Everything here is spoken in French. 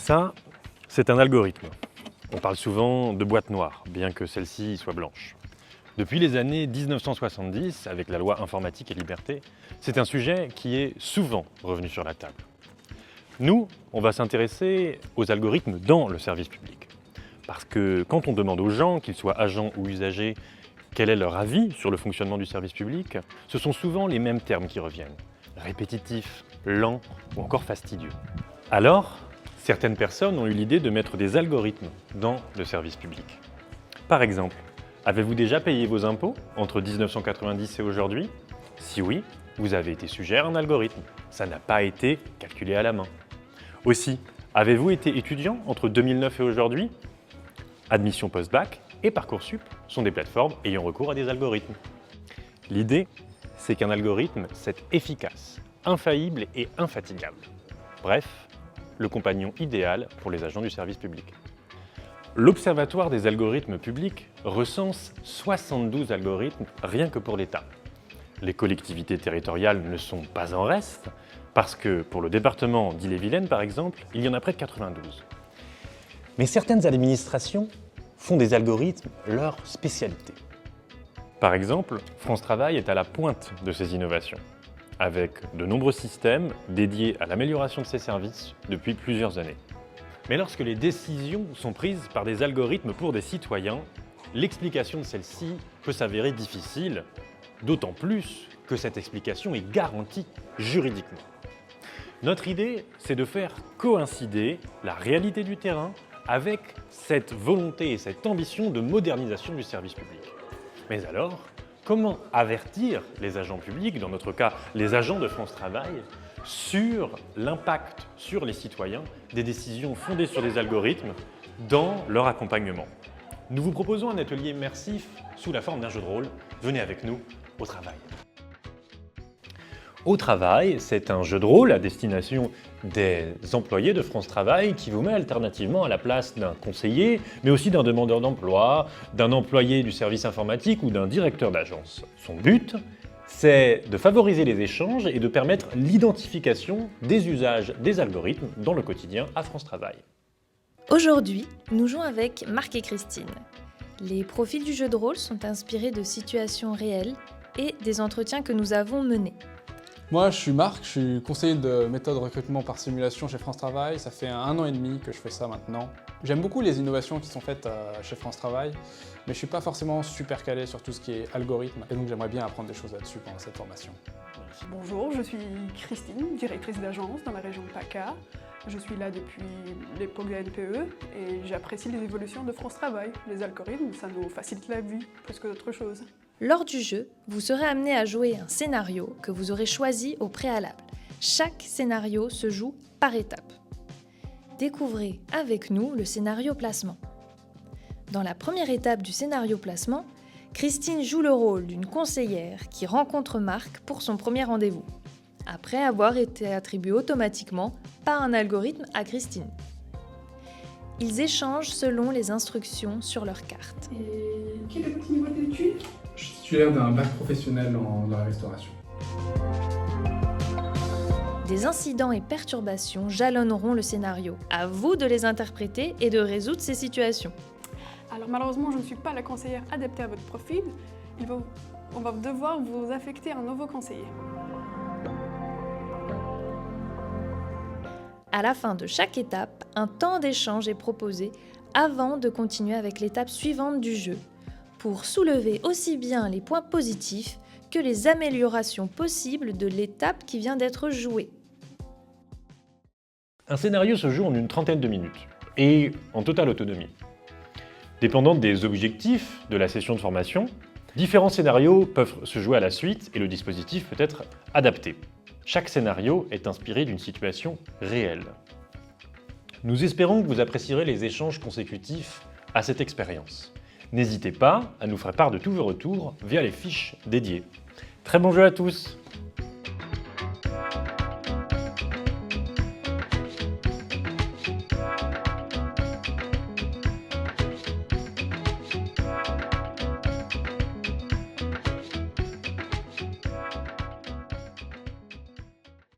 Ça, c'est un algorithme. On parle souvent de boîte noire, bien que celle-ci soit blanche. Depuis les années 1970, avec la loi Informatique et Liberté, c'est un sujet qui est souvent revenu sur la table. Nous, on va s'intéresser aux algorithmes dans le service public. Parce que quand on demande aux gens, qu'ils soient agents ou usagers, quel est leur avis sur le fonctionnement du service public, ce sont souvent les mêmes termes qui reviennent. Répétitif, lent ou encore fastidieux. Alors, certaines personnes ont eu l'idée de mettre des algorithmes dans le service public. Par exemple, avez-vous déjà payé vos impôts entre 1990 et aujourd'hui? Si oui, vous avez été sujet à un algorithme. Ça n'a pas été calculé à la main. Aussi, avez-vous été étudiant entre 2009 et aujourd'hui? Admission post-bac et Parcoursup sont des plateformes ayant recours à des algorithmes. L'idée, c'est qu'un algorithme, c'est efficace, infaillible et infatigable. Bref, le compagnon idéal pour les agents du service public. L'Observatoire des algorithmes publics recense 72 algorithmes rien que pour l'État. Les collectivités territoriales ne sont pas en reste, parce que pour le département d'Ille-et-Vilaine, par exemple, il y en a près de 92. Mais certaines administrations font des algorithmes leur spécialité. Par exemple, France Travail est à la pointe de ces innovations, avec de nombreux systèmes dédiés à l'amélioration de ses services depuis plusieurs années. Mais lorsque les décisions sont prises par des algorithmes pour des citoyens, l'explication de celle-ci peut s'avérer difficile, d'autant plus que cette explication est garantie juridiquement. Notre idée, c'est de faire coïncider la réalité du terrain avec cette volonté et cette ambition de modernisation du service public. Mais alors, comment avertir les agents publics, dans notre cas les agents de France Travail, sur l'impact sur les citoyens des décisions fondées sur des algorithmes dans leur accompagnement? Nous vous proposons un atelier immersif sous la forme d'un jeu de rôle. Venez avec nous au travail. Au travail, c'est un jeu de rôle à destination des employés de France Travail qui vous met alternativement à la place d'un conseiller, mais aussi d'un demandeur d'emploi, d'un employé du service informatique ou d'un directeur d'agence. Son but, c'est de favoriser les échanges et de permettre l'identification des usages des algorithmes dans le quotidien à France Travail. Aujourd'hui, nous jouons avec Marc et Christine. Les profils du jeu de rôle sont inspirés de situations réelles et des entretiens que nous avons menés. Moi, je suis Marc, je suis conseiller de méthode recrutement par simulation chez France Travail. Ça fait 1 an et demi que je fais ça maintenant. J'aime beaucoup les innovations qui sont faites chez France Travail, mais je ne suis pas forcément super calé sur tout ce qui est algorithme, et donc j'aimerais bien apprendre des choses là-dessus pendant cette formation. Bonjour, je suis Christine, directrice d'agence dans la région PACA. Je suis là depuis l'époque de la NPE et j'apprécie les évolutions de France Travail. Les algorithmes, ça nous facilite la vie plus que d'autres choses. Lors du jeu, vous serez amené à jouer un scénario que vous aurez choisi au préalable. Chaque scénario se joue par étapes. Découvrez avec nous le scénario placement. Dans la première étape du scénario placement, Christine joue le rôle d'une conseillère qui rencontre Marc pour son premier rendez-vous, après avoir été attribuée automatiquement par un algorithme à Christine. Ils échangent selon les instructions sur leur carte. Et quel est votre niveau d'études? Je suis titulaire d'un bac professionnel dans la restauration. Des incidents et perturbations jalonneront le scénario. À vous de les interpréter et de résoudre ces situations. Alors malheureusement, je ne suis pas la conseillère adaptée à votre profil. On va devoir vous affecter un nouveau conseiller. À la fin de chaque étape, un temps d'échange est proposé avant de continuer avec l'étape suivante du jeu, pour soulever aussi bien les points positifs que les améliorations possibles de l'étape qui vient d'être jouée. Un scénario se joue en une trentaine de minutes et en totale autonomie. Dépendant des objectifs de la session de formation, différents scénarios peuvent se jouer à la suite et le dispositif peut être adapté. Chaque scénario est inspiré d'une situation réelle. Nous espérons que vous apprécierez les échanges consécutifs à cette expérience. N'hésitez pas à nous faire part de tous vos retours via les fiches dédiées. Très bon jeu à tous!